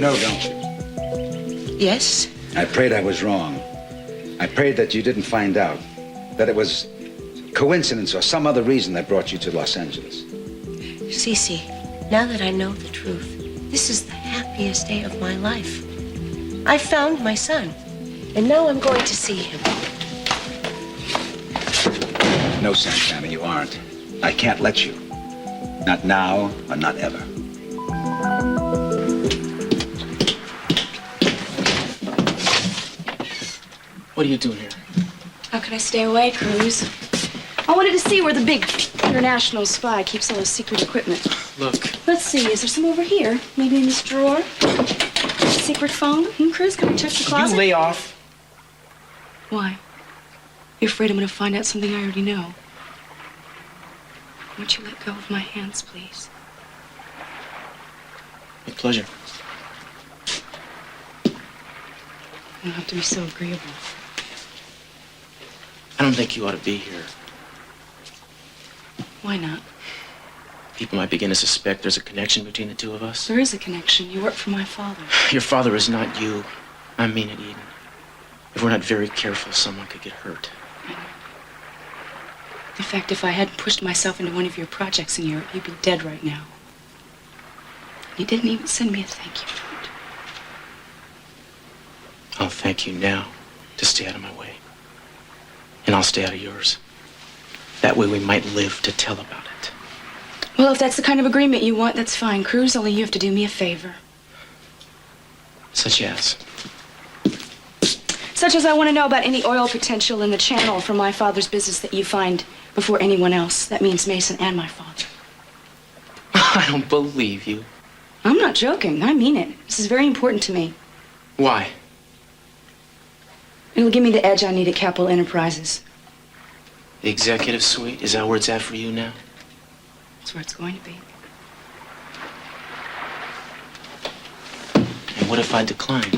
know, don't you? Yes? I prayed I was wrong. I prayed that you didn't find out. That it was coincidence or some other reason that brought you to Los Angeles. Cece, now that I know the truth, this is the happiest day of my life. I found my son, and now I'm going to see him. No, Santana, you aren't. I can't let you. Not now or not ever. What are you doing here? How could I stay away, Cruz? I wanted to see where the big international spy keeps all his secret equipment. Look. Let's see, is there some over here? Maybe in this drawer? Secret phone? Cruz, can we check the closet? You lay off. Why? You're afraid I'm gonna find out something I already know. Won't you let go of my hands, please? With pleasure. You don't have to be so agreeable. I don't think you ought to be here. Why not? People might begin to suspect there's a connection between the two of us. There is a connection. You work for my father. Your father is not you. I mean it, Eden. If we're not very careful, someone could get hurt. I know. In fact, if I hadn't pushed myself into one of your projects in Europe, you'd be dead right now. You didn't even send me a thank you note. I'll thank you now to stay out of my way. And I'll stay out of yours. That way we might live to tell about it. Well, if that's the kind of agreement you want, that's fine. Cruz, only you have to do me a favor. Such as? Such as I want to know about any oil potential in the channel from my father's business that you find before anyone else. That means Mason and my father. I don't believe you. I'm not joking. I mean it. This is very important to me. Why? It'll give me the edge I need at Capital Enterprises. The executive suite? Is that where it's at for you now? That's where it's going to be. And what if I decline?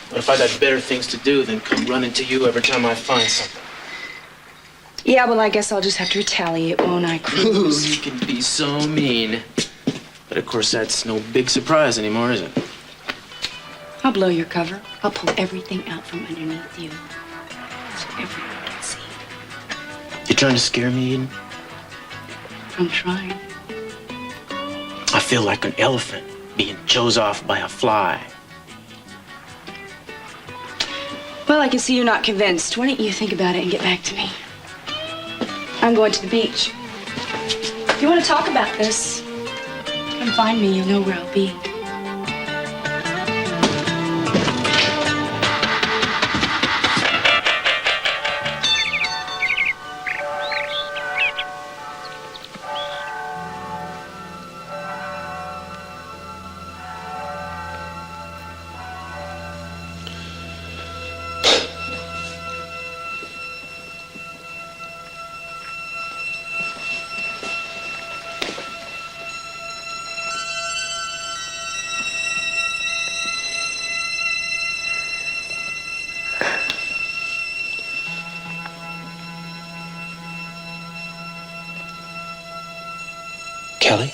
What if I got better things to do than come running to you every time I find something? Yeah, well, I guess I'll just have to retaliate, won't I, Cruz? Ooh, you can be so mean. But of course, that's no big surprise anymore, is it? I'll blow your cover. I'll pull everything out from underneath you so everyone can see. You're trying to scare me, Eden? I'm trying. I feel like an elephant being chose off by a fly. Well, I can see you're not convinced. Why don't you think about it and get back to me? I'm going to the beach. If you want to talk about this, come find me. You'll know where I'll be. Kelly?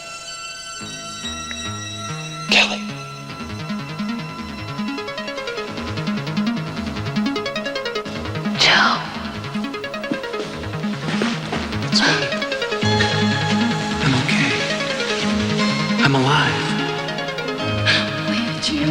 Kelly? Joe. It's me. I'm okay. I'm alive. Where did you?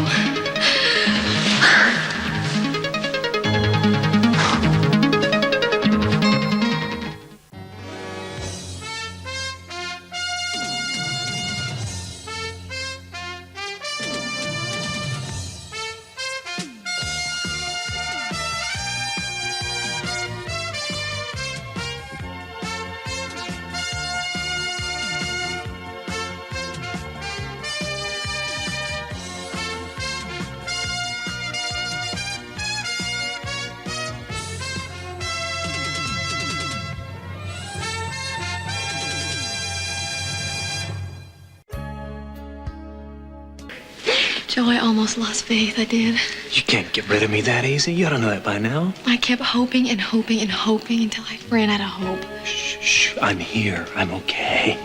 Joe, I almost lost faith. I did. You can't get rid of me that easy. You ought to know that by now. I kept hoping and hoping and hoping until I ran out of hope. Shh, shh. I'm here. I'm okay.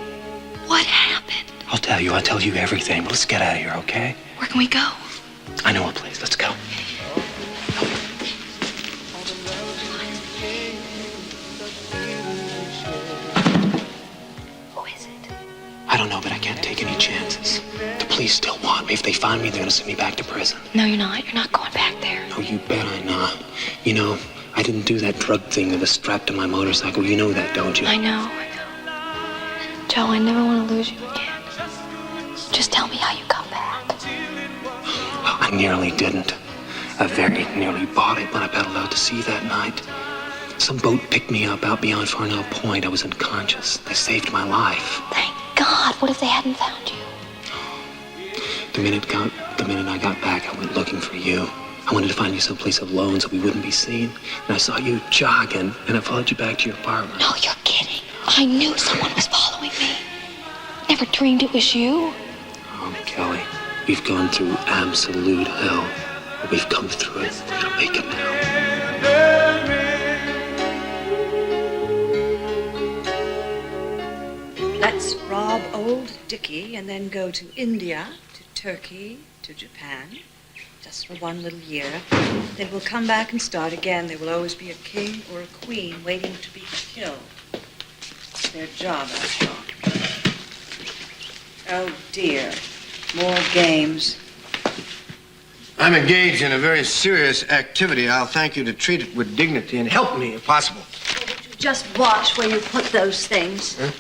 What happened? I'll tell you everything. But let's get out of here, okay? Where can we go? I know a place. Let's go. Who is it? I don't know, but I can't take any chances. The police still want me. If they find me, they're gonna send me back to prison. No, you're not. You're not going back there. Oh, you bet I'm not. You know, I didn't do that drug thing that was strapped to my motorcycle. You know that, don't you? I know. Joe, I never want to lose you again. Just tell me how you got back. Well, I nearly didn't. I very nearly bought it when I paddled out to sea that night. Some boat picked me up out beyond Farnell Point. I was unconscious. They saved my life. Thank God. What if they hadn't found you? The minute I got back, I went looking for you. I wanted to find you someplace alone so we wouldn't be seen. And I saw you jogging, and I followed you back to your apartment. No, you're kidding. I knew someone was following me. Never dreamed it was you. Oh, Kelly, we've gone through absolute hell. But we've come through it. We're gonna make it now. Let's rob old Dickie and then go to India, to Turkey, to Japan, just for one little year. Then we'll come back and start again. There will always be a king or a queen waiting to be killed. It's their job, after all. Oh, dear. More games. I'm engaged in a very serious activity. I'll thank you to treat it with dignity and help me if possible. Just watch where you put those things. Huh?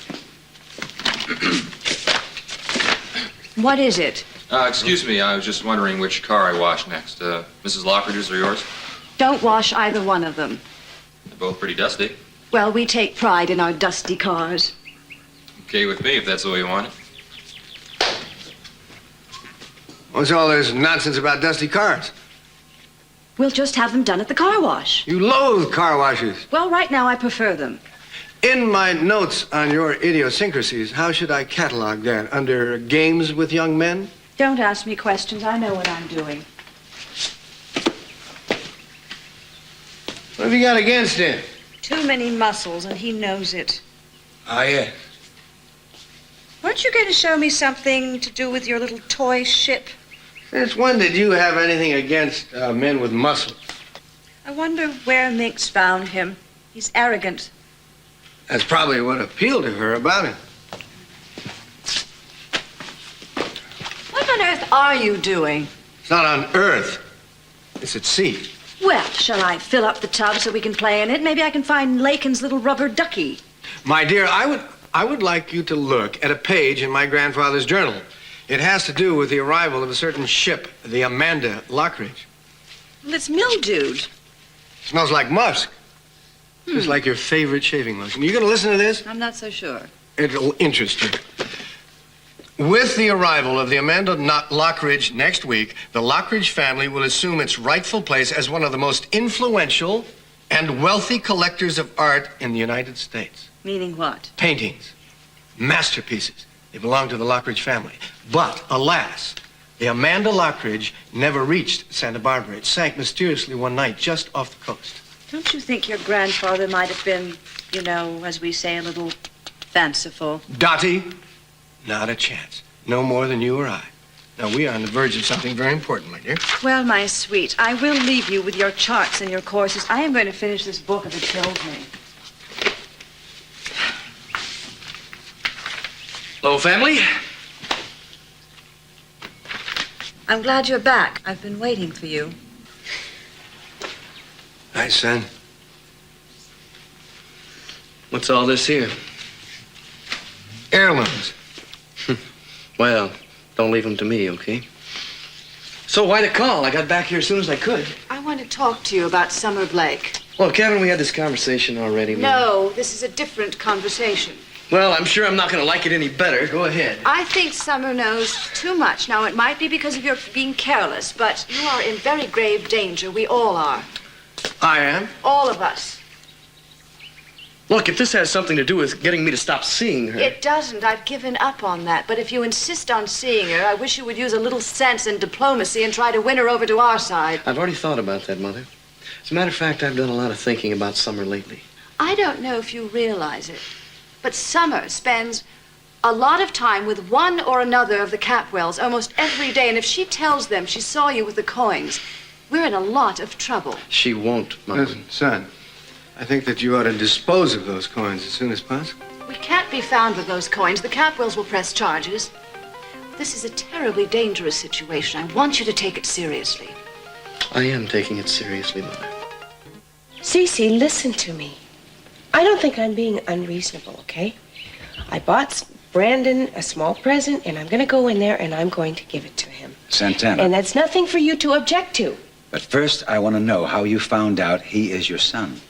What is it? Excuse me, I was just wondering which car I wash next. Mrs. Lockridge's or yours? Don't wash either one of them. They're both pretty dusty. Well, we take pride in our dusty cars. Okay with me if that's the way you want it. What's all this nonsense about dusty cars? We'll just have them done at the car wash. You loathe car washes. Well, right now I prefer them. In my notes on your idiosyncrasies, how should I catalog that? Under games with young men? Don't ask me questions. I know what I'm doing. What have you got against him? Too many muscles, and he knows it. Ah, yeah. Weren't you going to show me something to do with your little toy ship? Since when did you have anything against men with muscle? I wonder where Minx found him. He's arrogant. That's probably what appealed to her about him. What on earth are you doing? It's not on Earth. It's at sea. Well, shall I fill up the tub so we can play in it? Maybe I can find Lakin's little rubber ducky. My dear, I would like you to look at a page in my grandfather's journal. It has to do with the arrival of a certain ship, the Amanda Lockridge. Well, it's mildewed. Smells like musk. Just like your favorite shaving lotion. You gonna listen to this? I'm not so sure. It'll interest you. With the arrival of the Amanda Lockridge next week, the Lockridge family will assume its rightful place as one of the most influential and wealthy collectors of art in the United States. Meaning what? Paintings, masterpieces. They belong to the Lockridge family. But, alas, the Amanda Lockridge never reached Santa Barbara. It sank mysteriously one night just off the coast. Don't you think your grandfather might have been, you know, as we say, a little fanciful? Dottie, not a chance. No more than you or I. Now, we are on the verge of something very important, my dear. Well, my sweet, I will leave you with your charts and your courses. I am going to finish this book if it kills me. Hello, family. I'm glad you're back. I've been waiting for you. Hi, son. What's all this here? Heirlooms. Well, don't leave them to me, okay? So why the call? I got back here as soon as I could. I want to talk to you about Summer Blake. Well, Kevin, we had this conversation already. No, this is a different conversation. Well, I'm sure I'm not going to like it any better. Go ahead. I think Summer knows too much. Now, it might be because of your being careless, but you are in very grave danger. We all are. I am. All of us. Look, if this has something to do with getting me to stop seeing her... It doesn't. I've given up on that. But if you insist on seeing her, I wish you would use a little sense and diplomacy and try to win her over to our side. I've already thought about that, Mother. As a matter of fact, I've done a lot of thinking about Summer lately. I don't know if you realize it, but Summer spends a lot of time with one or another of the Capwells almost every day, and if she tells them she saw you with the coins, we're in a lot of trouble. She won't, Mom. Listen, son, I think that you ought to dispose of those coins as soon as possible. We can't be found with those coins. The Capwells will press charges. This is a terribly dangerous situation. I want you to take it seriously. I am taking it seriously, Mother. Cece, listen to me. I don't think I'm being unreasonable, okay? I bought Brandon a small present, and I'm going to go in there and I'm going to give it to him. Santana. And that's nothing for you to object to. But first, I want to know how you found out he is your son.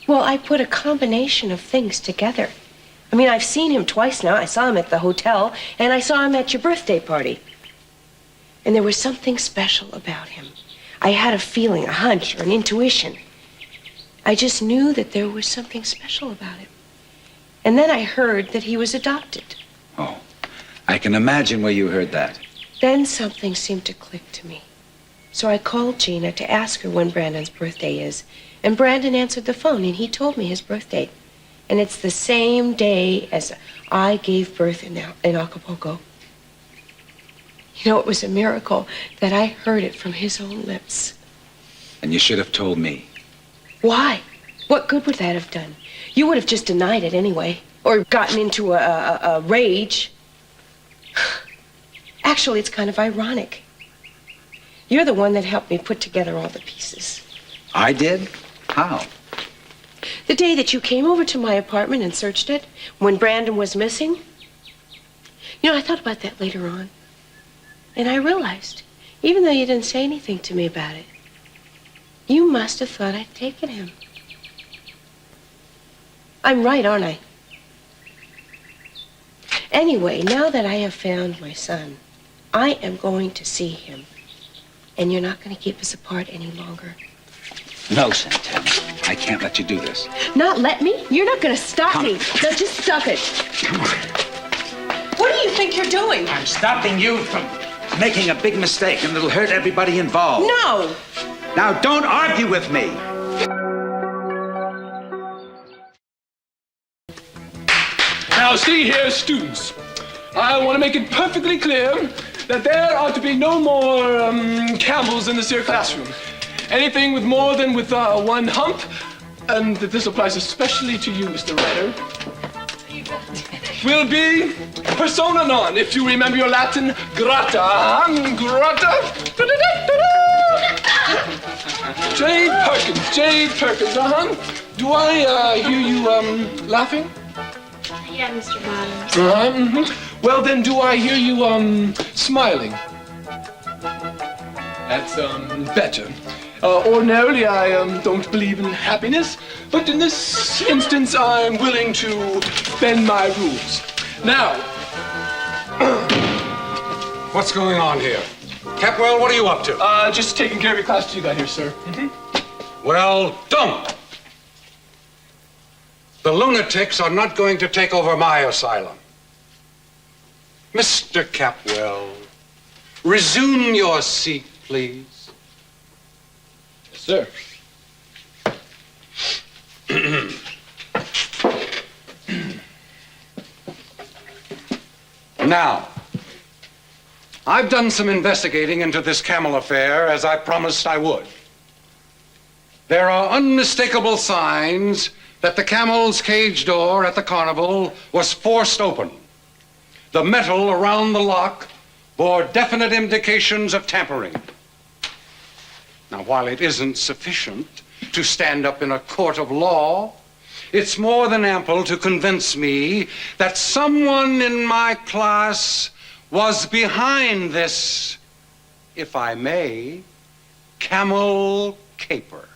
Well, I put a combination of things together. I mean, I've seen him twice now. I saw him at the hotel, and I saw him at your birthday party. And there was something special about him. I had a feeling, a hunch, or an intuition. I just knew that there was something special about him. And then I heard that he was adopted. Oh, I can imagine where you heard that. Then something seemed to click to me. So I called Gina to ask her when Brandon's birthday is. And Brandon answered the phone, and he told me his birth date. And it's the same day as I gave birth in Acapulco. You know, it was a miracle that I heard it from his own lips. And you should have told me. Why? What good would that have done? You would have just denied it anyway, or gotten into a rage. Actually, it's kind of ironic. You're the one that helped me put together all the pieces. I did? How? The day that you came over to my apartment and searched it, when Brandon was missing. You know, I thought about that later on. And I realized, even though you didn't say anything to me about it, you must have thought I'd taken him. I'm right, aren't I? Anyway, now that I have found my son, I am going to see him. And you're not going to keep us apart any longer. No, Santana. I can't let you do this. Not let me? You're not going to stop me. Now just stop it. Come on. What do you think you're doing? I'm stopping you from making a big mistake, and it'll hurt everybody involved. No! Now, don't argue with me. Now, see here, students. I want to make it perfectly clear that there are to be no more camels in this here classroom. Anything with more than one hump, and that this applies especially to you, Mr. Ryder, will be persona non, if you remember your Latin, grata. Jade Perkins, Do I hear you laughing? Yeah, Mr. Bottoms. Well, then, do I hear you smiling? That's better. Ordinarily, I don't believe in happiness, but in this instance, I'm willing to bend my rules. Now, what's going on here? Capwell, what are you up to? Just taking care of your class till you got here, sir. Well, don't. The lunatics are not going to take over my asylum. Mr. Capwell, resume your seat, please. Yes, sir. Now, I've done some investigating into this camel affair, as I promised I would. There are unmistakable signs that the camel's cage door at the carnival was forced open. The metal around the lock bore definite indications of tampering. Now, while it isn't sufficient to stand up in a court of law, it's more than ample to convince me that someone in my class was behind this, if I may, camel caper.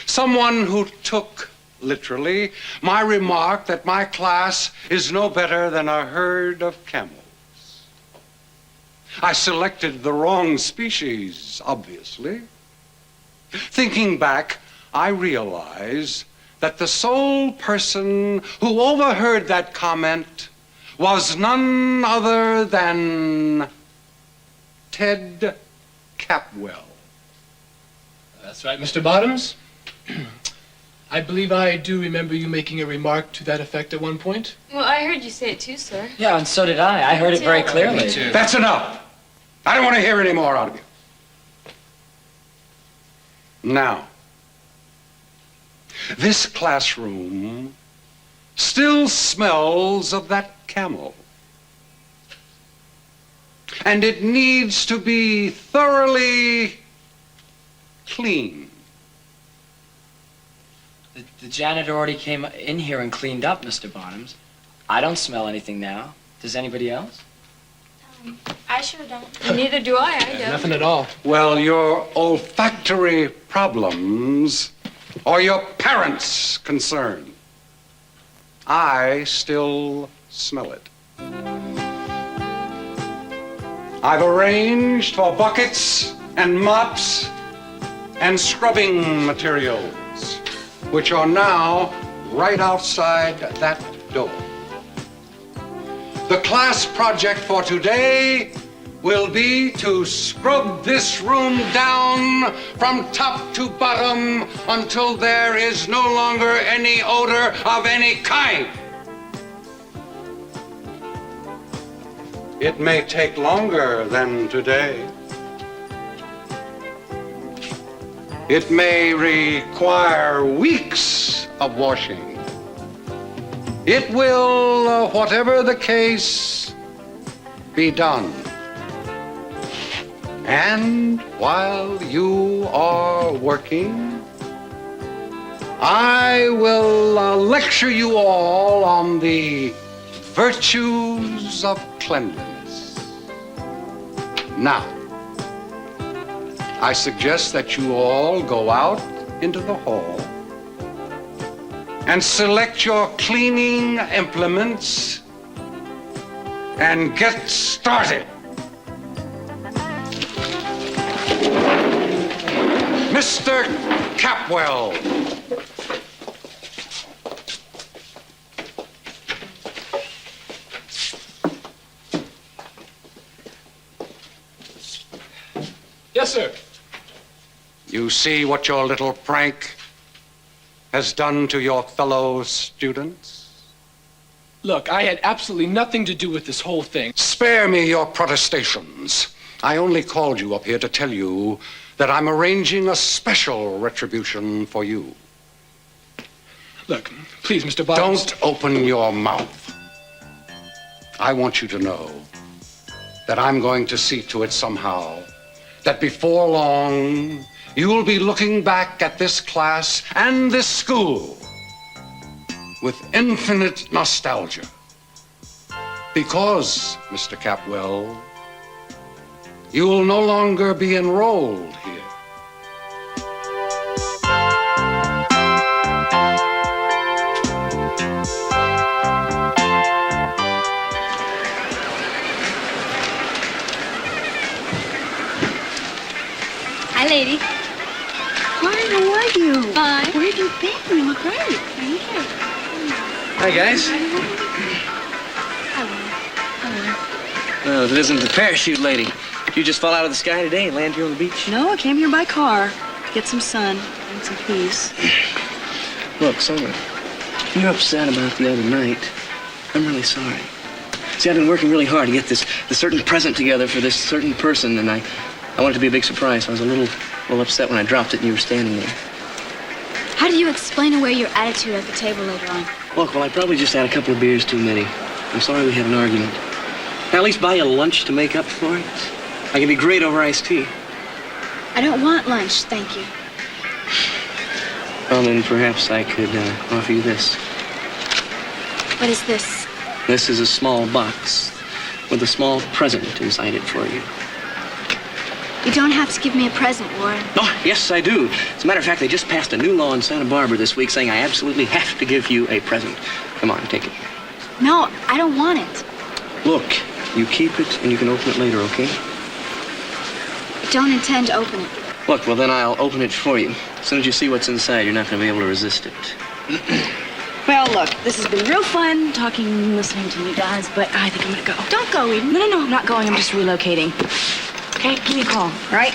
Someone who took, literally, my remark that my class is no better than a herd of camels. I selected the wrong species, obviously. Thinking back, I realize that the sole person who overheard that comment was none other than Ted Capwell. That's right, Mr. Bottoms. I believe I do remember you making a remark to that effect at one point. Well, I heard you say it too, sir. Yeah, and so did I. I heard it very clearly. That's enough. I don't want to hear any more out of you. Now, this classroom still smells of that camel. And it needs to be thoroughly clean. The janitor already came in here and cleaned up, Mr. Barnums. I don't smell anything now. Does anybody else? I sure don't. Neither do I. I don't. Nothing at all. Well, your olfactory problems or your parents' concern. I still smell it. I've arranged for buckets and mops and scrubbing materials, which are now right outside that door. The class project for today will be to scrub this room down from top to bottom until there is no longer any odor of any kind. It may take longer than today. It may require weeks of washing. It will, whatever the case, be done. And while you are working, I will lecture you all on the virtues of cleanliness. Now, I suggest that you all go out into the hall and select your cleaning implements and get started. Mr. Capwell. Yes, sir. You see what your little prank has done to your fellow students? Look, I had absolutely nothing to do with this whole thing. Spare me your protestations. I only called you up here to tell you that I'm arranging a special retribution for you. Look, please, Mr. Barnes. Don't open your mouth. I want you to know that I'm going to see to it somehow that before long, you'll be looking back at this class and this school with infinite nostalgia. Because, Mr. Capwell, you'll no longer be enrolled here. Hi, lady. Hi, how are you? Fine. Where have you been? You look great. Thank you. Hi, guys. Oh, that isn't the parachute lady. You just fall out of the sky today and land here on the beach? No, I came here by car to get some sun and some peace. Look, Summer, you're upset about the other night. I'm really sorry. See, I've been working really hard to get this certain present together for this certain person, and I want it to be a big surprise. I was a little upset when I dropped it and you were standing there. How do you explain away your attitude at the table later on? Look, well, I probably just had a couple of beers too many. I'm sorry we had an argument. Can I at least buy you lunch to make up for it? I can be great over iced tea. I don't want lunch, thank you. Well, then perhaps I could offer you this. What is this? This is a small box with a small present inside it for you. You don't have to give me a present, Warren. Oh, yes, I do. As a matter of fact, they just passed a new law in Santa Barbara this week saying I absolutely have to give you a present. Come on, take it. No, I don't want it. Look, you keep it and you can open it later, okay? I don't intend to open it. Look, well, then I'll open it for you. As soon as you see what's inside, you're not going to be able to resist it. Well, look, this has been real fun talking and listening to you guys, but I think I'm gonna go. Don't go, Eden. No, I'm not going. I'm just relocating. Okay, give me a call, all right?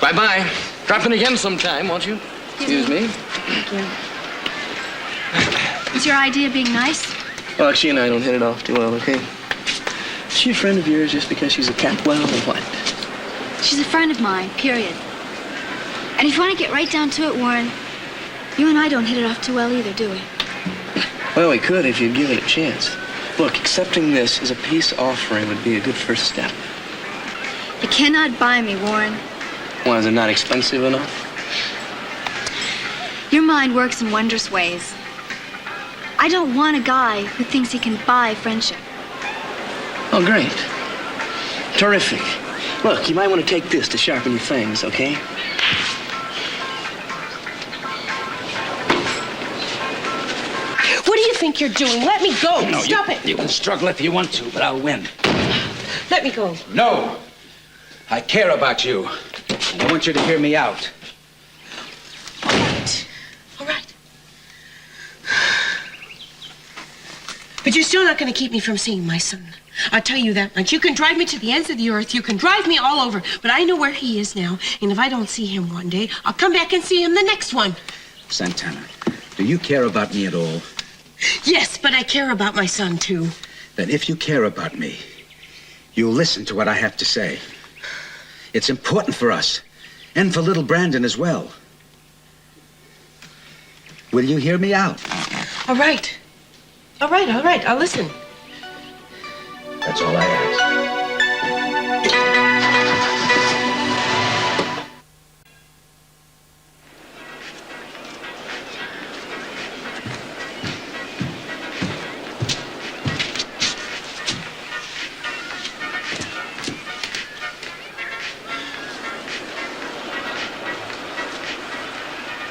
Bye-bye. Drop in again sometime, won't you? Excuse me. Thank you. Is your idea being nice? Well, she and I don't hit it off too well, okay? Is she a friend of yours just because she's a Catwell or what? She's a friend of mine, period. And if you want to get right down to it, Warren, you and I don't hit it off too well either, do we? Well, we could if you'd give it a chance. Look, accepting this as a peace offering would be a good first step. You cannot buy me, Warren. Why, is it not expensive enough? Your mind works in wondrous ways. I don't want a guy who thinks he can buy friendship. Oh, great. Terrific. Look, you might want to take this to sharpen your fangs, okay? What do you think you're doing? Let me go. No, Stop it. You can struggle if you want to, but I'll win. Let me go. No. I care about you. And I want you to hear me out. All right. All right. But you're still not going to keep me from seeing my son. I'll tell you that much. You can drive me to the ends of the earth. You can drive me all over. But I know where he is now. And if I don't see him one day, I'll come back and see him the next one. Santana, do you care about me at all? Yes, but I care about my son, too. Then if you care about me, you'll listen to what I have to say. It's important for us, and for little Brandon as well. Will you hear me out? All right. All right, all right. I'll listen. That's all I ask.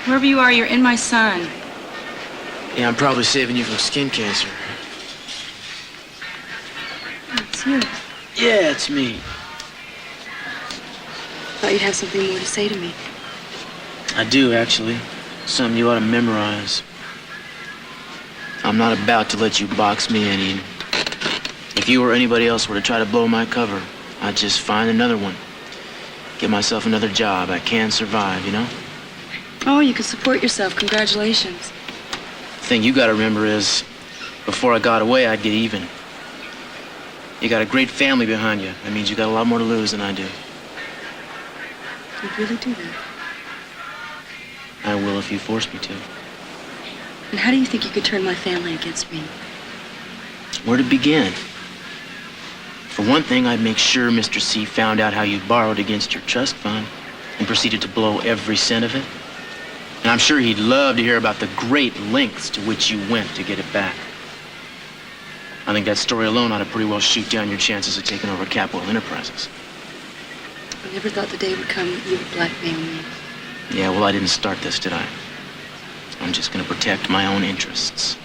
Wherever you are, you're in my son. Yeah, I'm probably saving you from skin cancer. It's you. Yeah, it's me. Thought you'd have something more to say to me. I do, actually. Something you ought to memorize. I'm not about to let you box me in, Eden. If you or anybody else were to try to blow my cover, I'd just find another one. Get myself another job. I can survive, you know? Oh, you can support yourself. Congratulations. The thing you gotta remember is, before I got away, I'd get even. You got a great family behind you. That means you got a lot more to lose than I do. You'd really do that? I will if you force me to. And how do you think you could turn my family against me? Where to begin? For one thing, I'd make sure Mr. C found out how you borrowed against your trust fund and proceeded to blow every cent of it. And I'm sure he'd love to hear about the great lengths to which you went to get it back. I think that story alone ought to pretty well shoot down your chances of taking over Capwell Enterprises. I never thought the day would come that you would blackmail me. Yeah, well, I didn't start this, did I? I'm just gonna protect my own interests.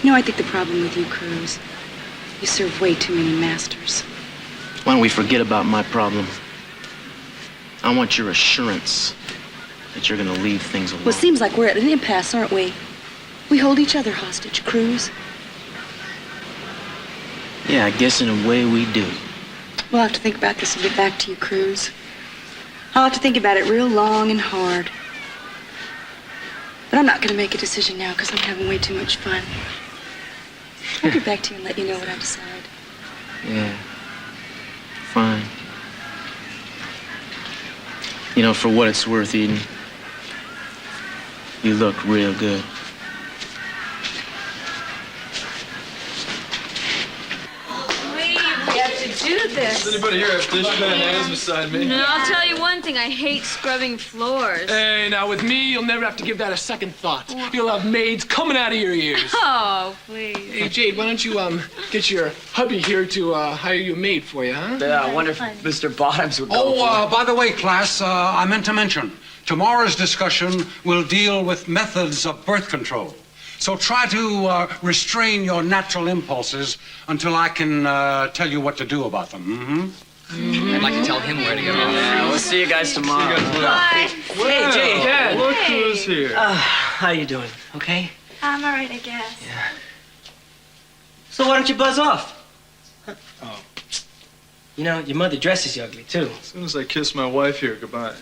You know, I think the problem with you, Cruz, you serve way too many masters. Why don't we forget about my problem? I want your assurance that you're gonna leave things alone. Well, it seems like we're at an impasse, aren't we? We hold each other hostage, Cruz. Yeah, I guess in a way we do. We'll have to think about this and get back to you, Cruz. I'll have to think about it real long and hard. But I'm not gonna make a decision now because I'm having way too much fun. I'll get back to you and let you know what I decide. Yeah. Fine. You know, for what it's worth, Eden, you look real good. We have to do this. Does anybody here have dish bananas beside me? No, I'll tell you one thing. I hate scrubbing floors. Hey, now with me, you'll never have to give that a second thought. You'll have maids coming out of your ears. Oh, please. Hey, Jade, why don't you get your hubby here to hire you a maid for you, huh? I wonder if Mr. Bottoms would go Oh, by the way, class, I meant to mention, tomorrow's discussion will deal with methods of birth control. So try to restrain your natural impulses until I can tell you what to do about them. I'd like to tell him where to go. Yeah, we'll see you guys tomorrow. Bye. Hey, Jay. Dad, look who's here. How you doing? Okay? I'm all right, I guess. Yeah. So why don't you buzz off? Oh. You know, your mother dresses you ugly, too. As soon as I kiss my wife here, goodbye.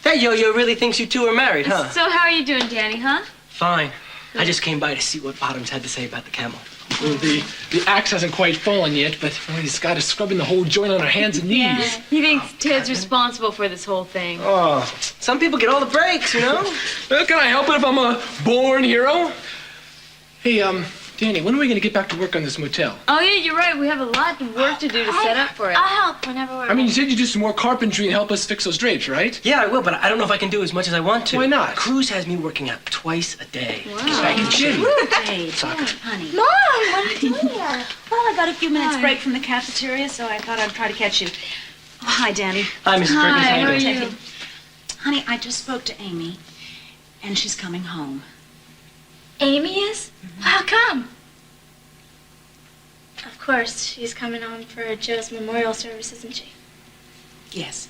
That yo-yo really thinks you two are married, huh? So how are you doing, Danny, huh? Fine. I just came by to see what Bottoms had to say about the camel. Well, the axe hasn't quite fallen yet, but he's got us scrubbing the whole joint on our hands and knees. Yeah. He thinks Ted's responsible for this whole thing. Oh, some people get all the breaks, you know? Well, can I help it if I'm a born hero? Hey, Danny, when are we going to get back to work on this motel? Oh, yeah, you're right. We have a lot of work to do to set up for it. I'll help whenever we're I mean, you said you do some more carpentry and help us fix those drapes, right? Yeah, I will, but I don't know if I can do as much as I want to. Why not? Cruz has me working out twice a day. Wow. Get back in shape. Hey, Soccer. honey. Mom, what are you doing here? Well, I got a few minutes break from the cafeteria, so I thought I'd try to catch you. Oh, hi, Danny. Hi, Mrs. Perkins. Hi, How how are you doing? you? Honey, I just spoke to Amy, and she's coming home. Amy is? How come? Of course, she's coming home for Joe's memorial service, isn't she? Yes.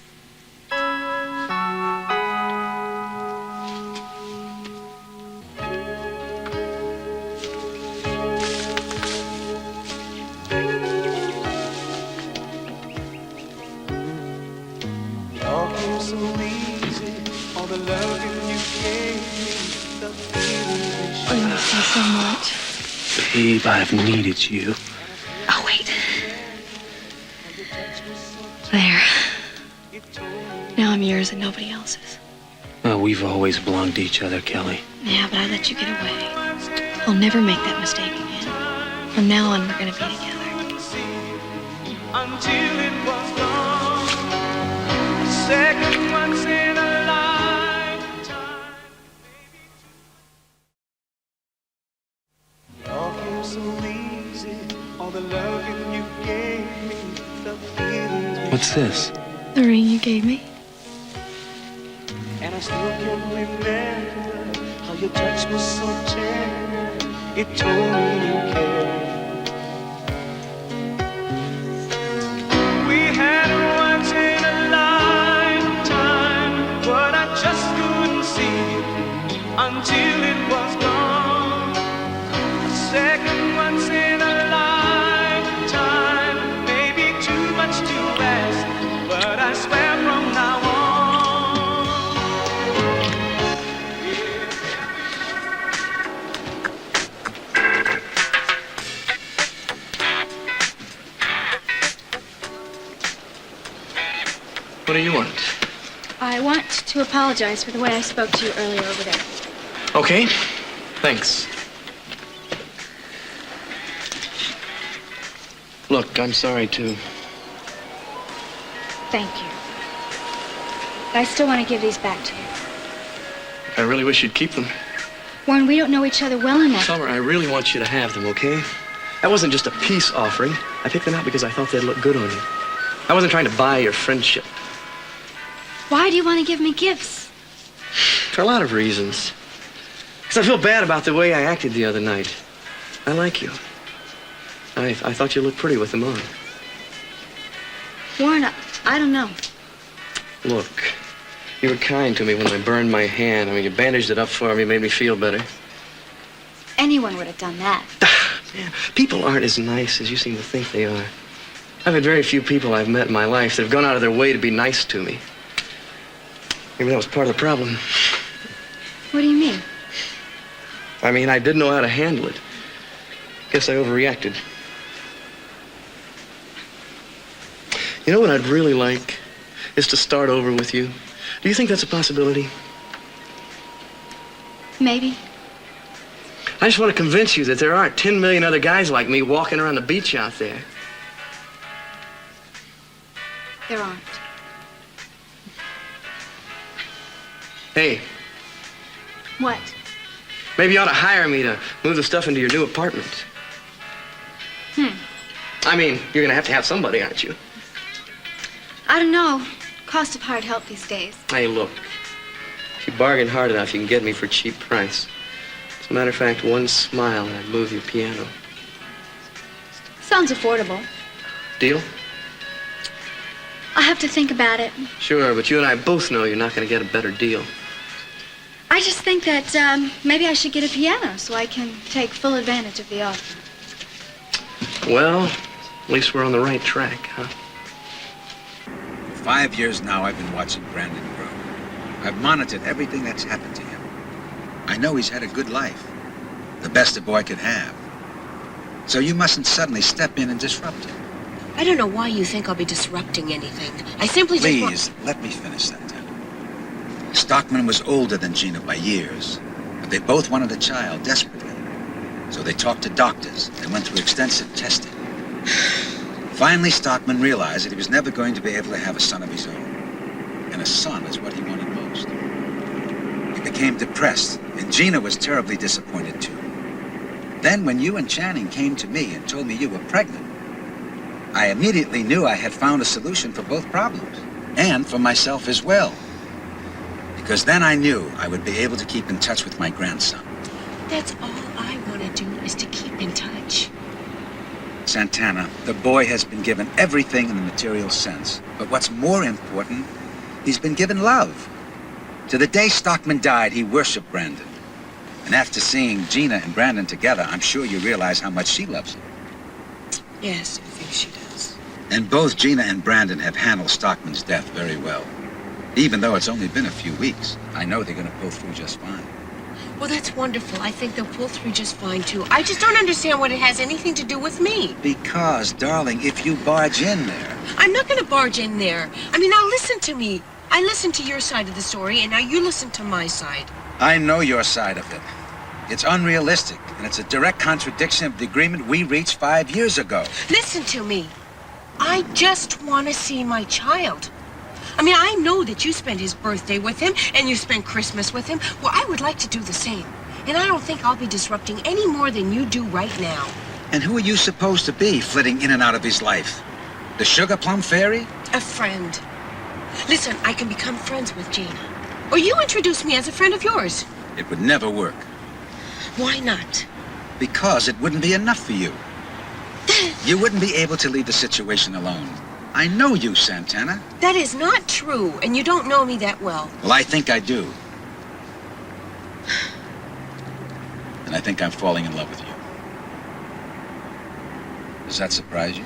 All came so easy, all the loving you gave me, the feeling I miss you so much. Babe, I've needed you. Oh, wait. There. Now I'm yours and nobody else's. Well, we've always belonged to each other, Kelly. Yeah, but I let you get away. I'll never make that mistake again. From now on, we're gonna be together. until it was gone. Second once in a lifetime. It all came so easy, all the loving you gave me, the feelings. What's this? The ring you gave me? And I still can remember how your touch was so tender. It told me you cared. We had once in a lifetime, but I just couldn't see it until it was gone. A second once in a lifetime, maybe too much to ask, but I swear from now on. What do you want? I want to apologize for the way I spoke to you earlier over there. Okay, thanks. Look, I'm sorry too. Thank you. But I still want to give these back to you. I really wish you'd keep them. Warren, we don't know each other well enough. Summer, I really want you to have them, okay? That wasn't just a peace offering. I picked them out because I thought they'd look good on you. I wasn't trying to buy your friendship. Why do you want to give me gifts? For a lot of reasons. Because I feel bad about the way I acted the other night. I like you. I thought you looked pretty with them on. Warren, I don't know. Look, you were kind to me when I burned my hand. I mean, you bandaged it up for me, made me feel better. Anyone would have done that. Man, people aren't as nice as you seem to think they are. I've had very few people I've met in my life that have gone out of their way to be nice to me. Maybe that was part of the problem. What do you mean? I mean, I didn't know how to handle it. Guess I overreacted. You know what I'd really like is to start over with you. Do you think that's a possibility? Maybe. I just want to convince you that there aren't 10 million other guys like me walking around the beach out there. There aren't. Hey, What? maybe you ought to hire me to move the stuff into your new apartment. I mean, you're going to have somebody, aren't you? I don't know. Cost of hired help these days. Hey, look. If you bargain hard enough, you can get me for a cheap price. As a matter of fact, one smile and I'd move your piano. Sounds affordable. Deal? I'll have to think about it. Sure, but you and I both know you're not going to get a better deal. I just think that maybe I should get a piano so I can take full advantage of the offer. Well, at least we're on the right track, huh? For 5 years now, I've been watching Brandon grow. I've monitored everything that's happened to him. I know he's had a good life, the best a boy could have. So you mustn't suddenly step in and disrupt him. I don't know why you think I'll be disrupting anything. I simply just Please, let me finish, Santana. Stockman was older than Gina by years, but they both wanted a child desperately. So they talked to doctors and went through extensive testing. Finally, Stockman realized that he was never going to be able to have a son of his own. And a son is what he wanted most. He became depressed, and Gina was terribly disappointed too. Then when you and Channing came to me and told me you were pregnant, I immediately knew I had found a solution for both problems, and for myself as well. Because then I knew I would be able to keep in touch with my grandson. That's all I want to do is to keep in touch. Santana, the boy has been given everything in the material sense. But what's more important, he's been given love. To the day Stockman died, he worshipped Brandon. And after seeing Gina and Brandon together, I'm sure you realize how much she loves him. Yes, I think she does. And both Gina and Brandon have handled Stockman's death very well. Even though it's only been a few weeks, I know they're going to pull through just fine. Well, that's wonderful. I think they'll pull through just fine, too. I just don't understand what it has anything to do with me. Because, darling, if you barge in there... I'm not going to barge in there. I mean, now listen to me. I listened to your side of the story, and now you listen to my side. I know your side of it. It's unrealistic, and it's a direct contradiction of the agreement we reached 5 years ago. Listen to me. I just want to see my child. I mean, I know that you spent his birthday with him, and you spent Christmas with him. Well, I would like to do the same. And I don't think I'll be disrupting any more than you do right now. And who are you supposed to be, flitting in and out of his life? The Sugar Plum Fairy? A friend. Listen, I can become friends with Gina. Or you introduce me as a friend of yours. It would never work. Why not? Because it wouldn't be enough for you. You wouldn't be able to leave the situation alone. I know you, Santana. That is not true, and you don't know me that well. Well, I think I do. And I think I'm falling in love with you. Does that surprise you?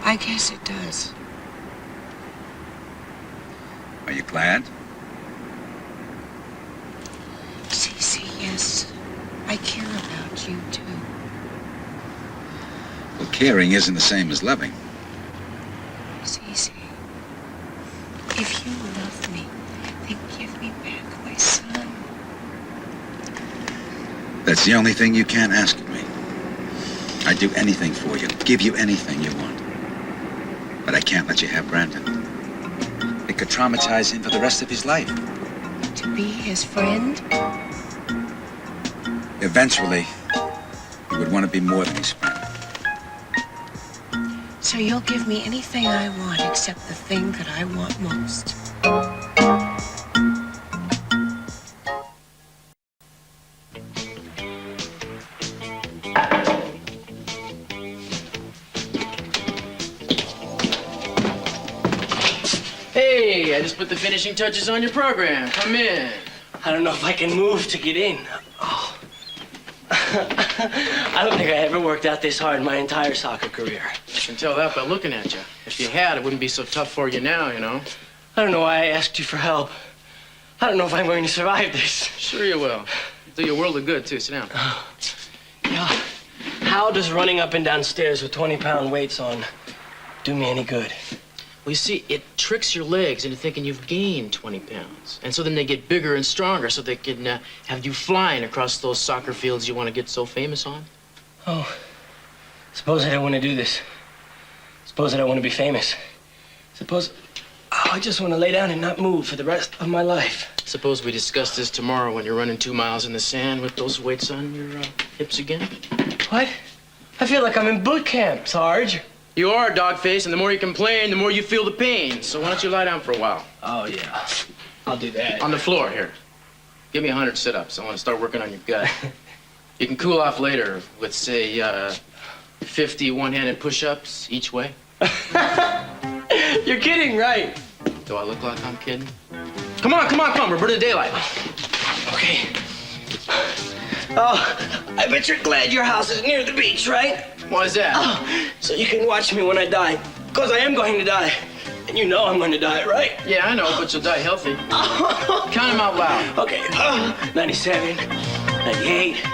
I guess it does. Are you glad? Cece, yes. I care about you, too. Well, caring isn't the same as loving. Cece, if you love me, then give me back my son. That's the only thing you can't ask of me. I'd do anything for you, give you anything you want. But I can't let you have Brandon. It could traumatize him for the rest of his life. To be his friend? Eventually, he would want to be more than his friend. So you'll give me anything I want except the thing that I want most. Hey, I just put the finishing touches on your program. Come in. I don't know if I can move to get in. Oh. I don't think I ever worked out this hard in my entire soccer career. I can tell that by looking at you. If you had, it wouldn't be so tough for you now, you know. I don't know why I asked you for help. I don't know if I'm going to survive this. Sure you will. Do you a world of good, too. Sit down. Yeah. How does running up and down stairs with 20-pound weights on do me any good? Well, you see, it tricks your legs into thinking you've gained 20 pounds. And so then they get bigger and stronger so they can have you flying across those soccer fields you want to get so famous on. Oh, suppose I don't want to do this. Suppose I don't want to be famous. Suppose I just want to lay down and not move for the rest of my life. Suppose we discuss this tomorrow when you're running 2 miles in the sand with those weights on your hips again. What? I feel like I'm in boot camp, Sarge. You are, Dogface, and the more you complain, the more you feel the pain. So why don't you lie down for a while? Oh, yeah. I'll do that. On the floor, here. Give me 100 sit-ups. I want to start working on your gut. You can cool off later with, say, 50 one-handed push-ups each way. You're kidding, right? Do I look like I'm kidding? Come on, come on, come on. We're burning daylight. Okay. Oh, I bet you're glad your house is near the beach, right? Why is that? Oh, so you can watch me when I die. Because I am going to die. And you know I'm going to die, right? Yeah, I know, but you'll die healthy. Count them out loud. Okay. 97, 98,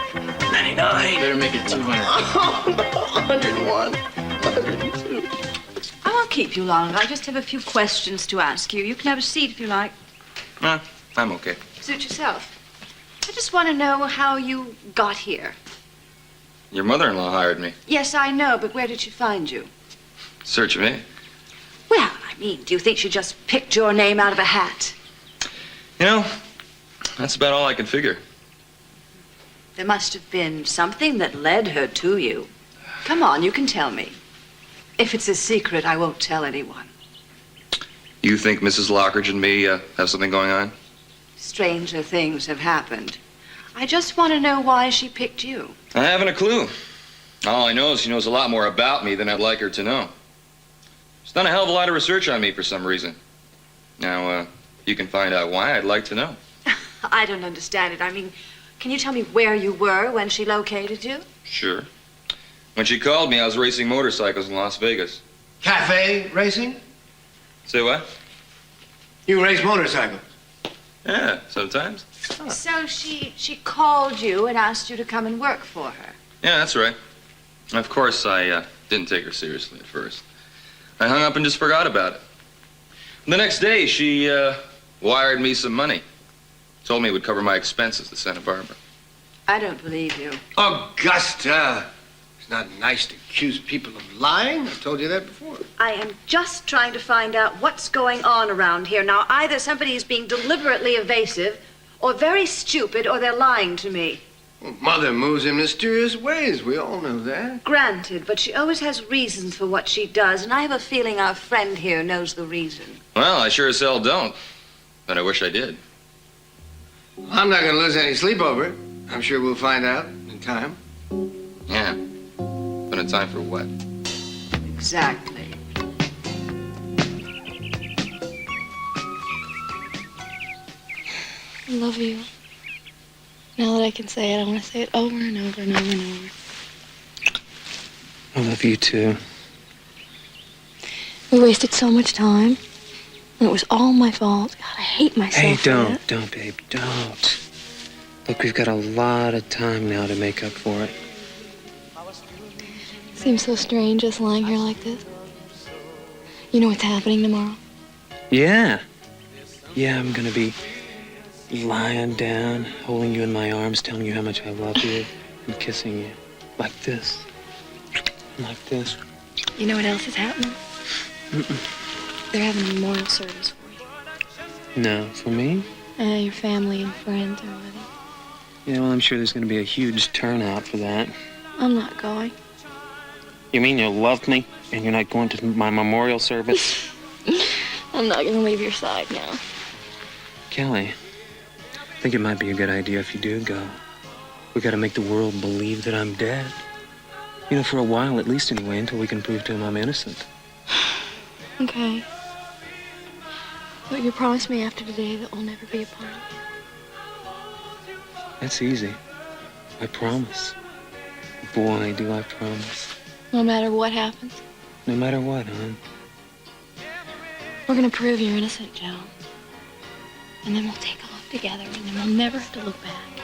99. Better make it 200. 101, 102. I won't keep you long. I just have a few questions to ask you. You can have a seat if you like. I'm okay. Suit yourself. I just want to know how you got here. Your mother-in-law hired me. Yes, I know, but where did she find you? Search me. Well, I mean, do you think she just picked your name out of a hat? You know, that's about all I can figure. There must have been something that led her to you. Come on, you can tell me. If it's a secret, I won't tell anyone. You think Mrs. Lockridge and me have something going on? Stranger things have happened. I just want to know why she picked you. I haven't a clue. All I know is she knows a lot more about me than I'd like her to know. She's done a hell of a lot of research on me for some reason. Now, you can find out why, I'd like to know. I don't understand it. I mean, can you tell me where you were when she located you? Sure. When she called me, I was racing motorcycles in Las Vegas. Cafe racing? Say what? You race motorcycles? Yeah, sometimes. So she called you and asked you to come and work for her. Yeah, that's right. Of course, I didn't take her seriously at first. I hung up and just forgot about it. The next day, she wired me some money. Told me it would cover my expenses to Santa Barbara. I don't believe you. Augusta! It's not nice to accuse people of lying. I've told you that before. I am just trying to find out what's going on around here. Now, either somebody is being deliberately evasive, or very stupid, or they're lying to me. Well, Mother moves in mysterious ways. We all know that. Granted, but she always has reasons for what she does, and I have a feeling our friend here knows the reason. Well, I sure as hell don't. But I wish I did. I'm not going to lose any sleep over it. I'm sure we'll find out in time. Yeah. But in time for what? Exactly. I love you. Now that I can say it, I want to say it over and over and over and over. I love you too. We wasted so much time, and it was all my fault. God, I hate myself. Hey, for that. don't, babe, don't. Look, we've got a lot of time now to make up for it. Seems so strange just lying here like this. You know what's happening tomorrow? Yeah. Yeah, I'm gonna be lying down, holding you in my arms, telling you how much I love you, and kissing you. Like this. Like this. You know what else is happening? They're having a memorial service for you. No, for me? Your family and friends are with you. Yeah, well, I'm sure there's gonna be a huge turnout for that. I'm not going. You mean you love me, and you're not going to my memorial service? I'm not going to leave your side now. Kelly, I think it might be a good idea if you do go. We gotta make the world believe that I'm dead. You know, for a while, at least anyway, until we can prove to him I'm innocent. Okay. But you promise me after today that we'll never be apart again. That's easy. I promise. Boy, do I promise. No matter what happens? No matter what, hon. We're gonna prove you're innocent, Joe. And then we'll take off together, and then we'll never have to look back.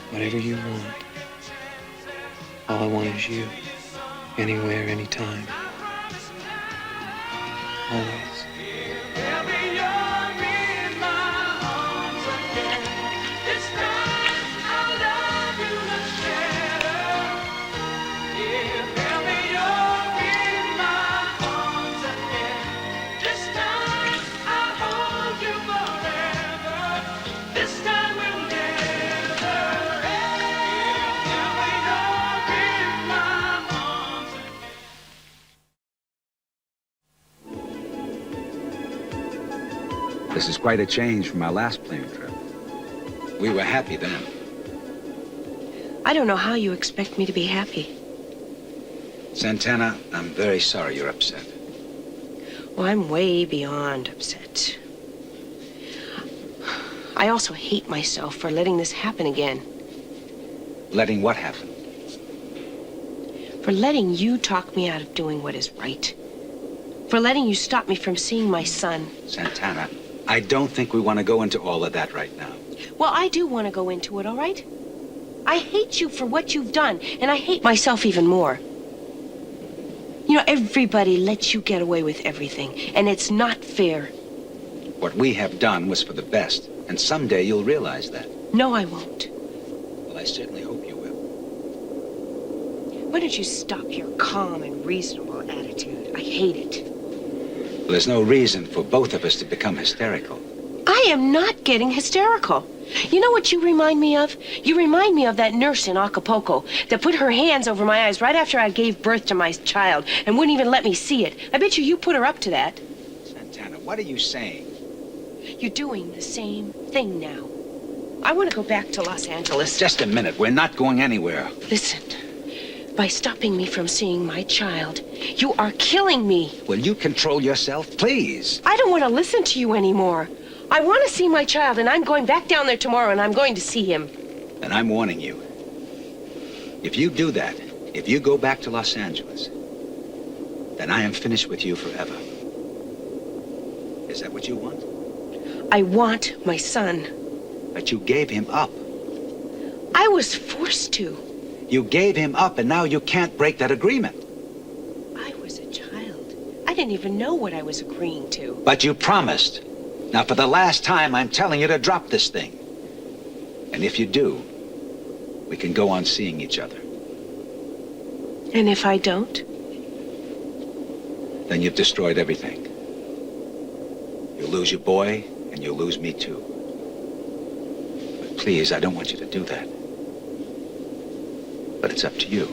Whatever you want. All I want is you. Anywhere, anytime. Always. This is quite a change from our last plane trip. We were happy then. I don't know how you expect me to be happy. Santana, I'm very sorry you're upset. Well, I'm way beyond upset. I also hate myself for letting this happen again. Letting what happen? For letting you talk me out of doing what is right. For letting you stop me from seeing my son. Santana, I don't think we want to go into all of that right now. Well, I do want to go into it, all right? I hate you for what you've done, and I hate myself even more. You know, everybody lets you get away with everything, and it's not fair. What we have done was for the best, and someday you'll realize that. No, I won't. Well, I certainly hope you will. Why don't you stop your calm and reasonable attitude? I hate it. Well, there's no reason for both of us to become hysterical. I am not getting hysterical. You know what you remind me of? You remind me of that nurse in Acapulco that put her hands over my eyes right after I gave birth to my child and wouldn't even let me see it. I bet you put her up to that. Santana, what are you saying? You're doing the same thing now. I want to go back to Los Angeles. Just a minute. We're not going anywhere. Listen, by stopping me from seeing my child, you are killing me. Will you control yourself, please? I don't want to listen to you anymore. I want to see my child, and I'm going back down there tomorrow, and I'm going to see him. And I'm warning you. If you do that, if you go back to Los Angeles, then I am finished with you forever. Is that what you want? I want my son. But you gave him up. I was forced to. You gave him up, and now you can't break that agreement. I was a child. I didn't even know what I was agreeing to. But you promised. Now, for the last time, I'm telling you to drop this thing. And if you do, we can go on seeing each other. And if I don't? Then you've destroyed everything. You'll lose your boy, and you'll lose me too. But please, I don't want you to do that. But it's up to you.